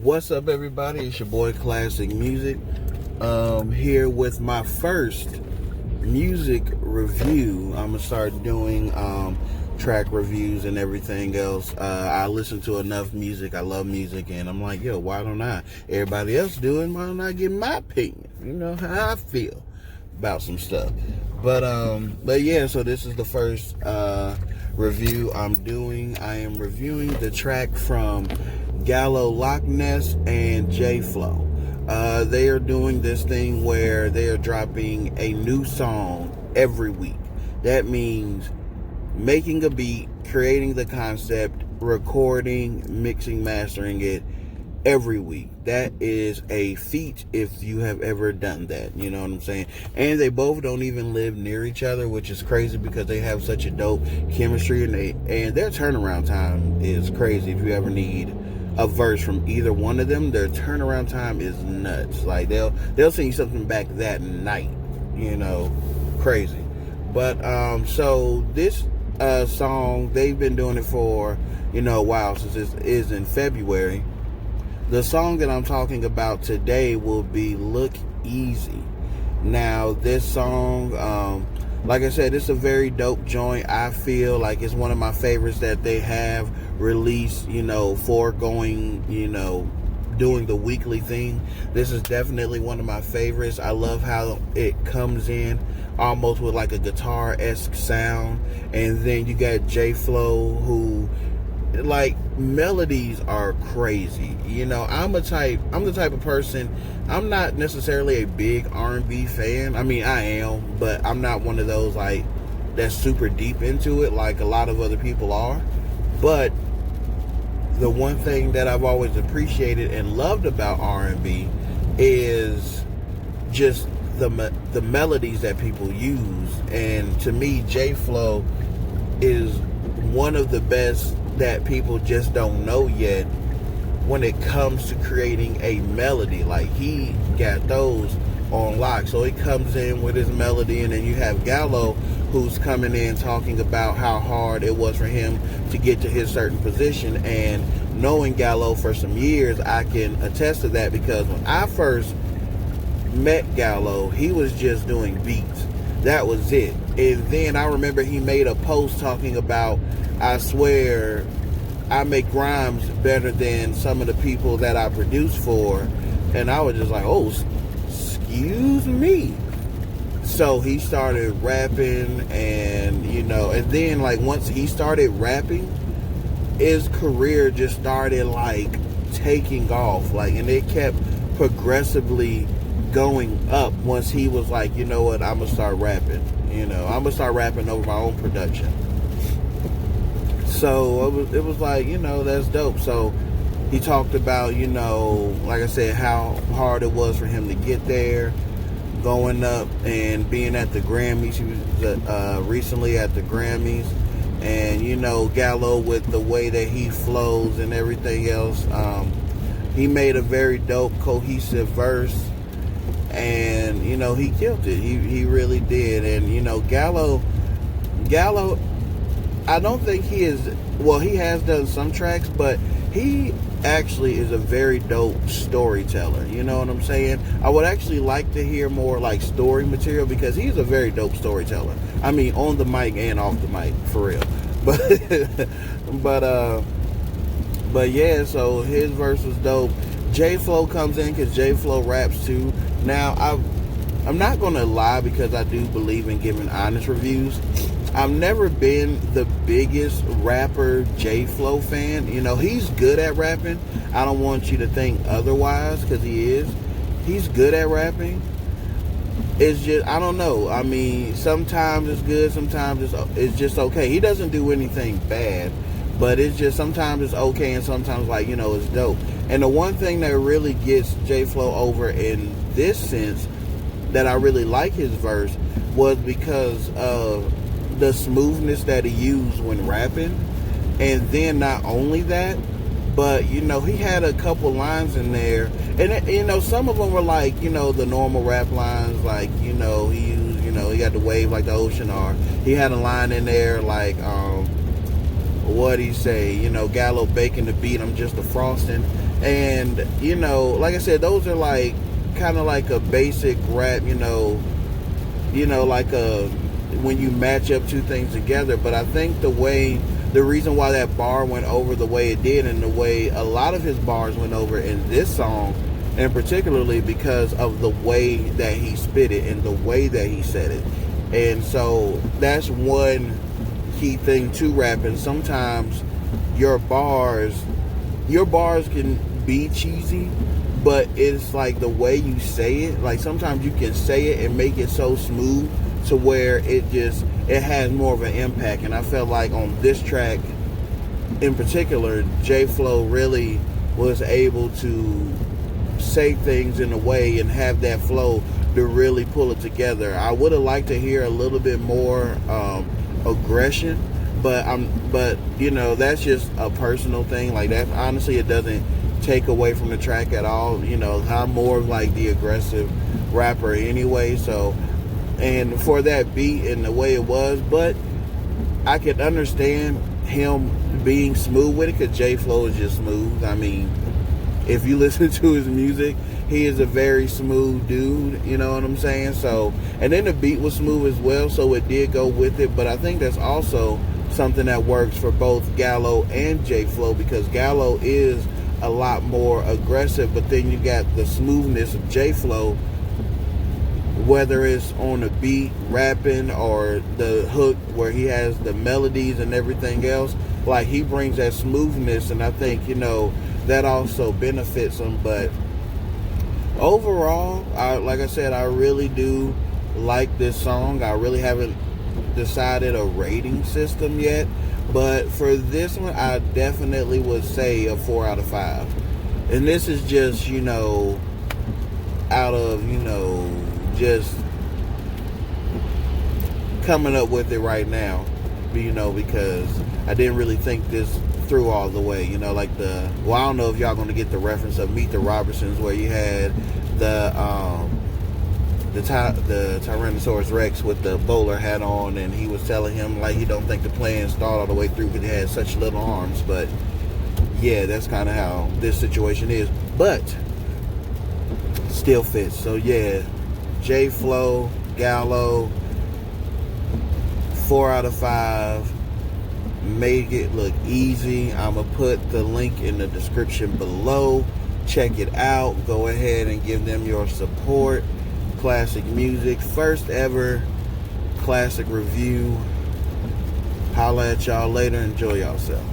What's up, everybody? It's your boy Classiq Music. Here with my first music review. I'm gonna start doing track reviews and everything else. I listen to enough music. I love music, and I'm like, yo, why don't I? Everybody else do it. Why don't I give my opinion? You know how I feel about some stuff. But yeah. So this is the first review I'm doing. I am reviewing the track from Gallo, Loch Ness, and Jflo. They are doing this thing where they are dropping a new song every week. That means making a beat, creating the concept, recording, mixing, mastering it every week. That is a feat if you have ever done that. You know what I'm saying? And they both don't even live near each other, which is crazy because they have such a dope chemistry, and their turnaround time is crazy. If you ever need a verse from either one of them, their turnaround time is nuts. Like they'll send you something back that night, you know, crazy. But so this song, they've been doing it for a while, since it is in February. The song that I'm talking about today will be Look Easy. Now this song, like I said, it's a very dope joint. I feel like it's one of my favorites that they have released, foregoing, doing the weekly thing. This is definitely one of my favorites. I love how it comes in almost with like a guitar-esque sound. And then you got Jflo, who, like, melodies are crazy. I'm the type of person, I'm not necessarily a big R&B fan. I mean, I am, but I'm not one of those like that's super deep into it like a lot of other people are. But the one thing that I've always appreciated and loved about R&B is just the melodies that people use. And to me, Jflo is one of the best that people just don't know yet when it comes to creating a melody. Like, he got those on lock. So he comes in with his melody, and then you have Gallo, who's coming in talking about how hard it was for him to get to his certain position. And knowing Gallo for some years, I can attest to that, because when I first met Gallo, he was just doing beats. That was it. And then I remember he made a post talking about, I swear I make rhymes better than some of the people that I produce for. And I was just like, oh, excuse me. So he started rapping, and and then like once he started rapping, his career just started like taking off, like, and it kept progressively going up once he was like, you know what, I'm gonna start rapping. I'm gonna start rapping over my own production. So it was like, that's dope. So he talked about, like I said, how hard it was for him to get there, going up and being at the Grammys. He was recently at the Grammys. And, Gallo, with the way that he flows and everything else, he made a very dope, cohesive verse. And, he killed it. He really did. And, Gallo, I don't think he has done some tracks, but he actually is a very dope storyteller. You know what I'm saying? I would actually like to hear more like story material, because he's a very dope storyteller. I mean, on the mic and off the mic, for real. But yeah, so his verse was dope. Jflo comes in because Jflo raps too. Now, I'm not going to lie, because I do believe in giving honest reviews. I've never been the biggest rapper Jflo fan. He's good at rapping. I don't want you to think otherwise, because he is. He's good at rapping. It's just, I don't know. I mean, sometimes it's good, sometimes it's just okay. He doesn't do anything bad, but it's just sometimes it's okay, and sometimes, like, it's dope. And the one thing that really gets Jflo over in this sense, that I really like his verse, was because of the smoothness that he used when rapping. And then not only that, but he had a couple lines in there, and some of them were like, the normal rap lines, like, he used, he got the wave like the ocean, or he had a line in there like, what he say? You know, Gallo baking the beat, I'm just a frosting. And, you know, like I said, those are like kind of like a basic rap, you know, like a when you match up two things together. But I think the reason why that bar went over the way it did, and the way a lot of his bars went over in this song, and particularly because of the way that he spit it and the way that he said it. And so that's one key thing to rapping. Sometimes your bars can be cheesy, but it's like the way you say it. Like sometimes you can say it and make it so smooth to where it has more of an impact. And I felt like on this track in particular, Jflo really was able to say things in a way and have that flow to really pull it together. I would have liked to hear a little bit more aggression, but you know, that's just a personal thing. Like that, honestly, it doesn't take away from the track at all. You know, I'm more of like the aggressive rapper anyway, so, and for that beat and the way it was, but I could understand him being smooth with it, because Jflo is just smooth. I mean, if you listen to his music, he is a very smooth dude, you know what I'm saying? So, and then the beat was smooth as well, so it did go with it. But I think that's also something that works for both Gallo and Jflo, because Gallo is a lot more aggressive, but then you got the smoothness of Jflo, whether it's on the beat, rapping, or the hook where he has the melodies and everything else. Like, he brings that smoothness, and I think, you know, that also benefits him. But overall, like I said, I really do like this song. I really haven't decided a rating system yet, but for this one, I definitely would say a 4 out of 5. And this is just, you know, out of, you know, just coming up with it right now, you know, because I didn't really think this through all the way, you know, like I don't know if y'all gonna get the reference of Meet the Robertsons, where you had the Tyrannosaurus Rex with the bowler hat on, and he was telling him like he don't think the plans thought all the way through because he had such little arms. But yeah, that's kind of how this situation is, but still fits. So yeah, Jflo, Gallo, 4 out of 5. Made it look easy. I'm gonna put the link in the description below. Check it out. Go ahead and give them your support. Classiq Music, first ever Classiq review. Holla at y'all later. Enjoy yourself.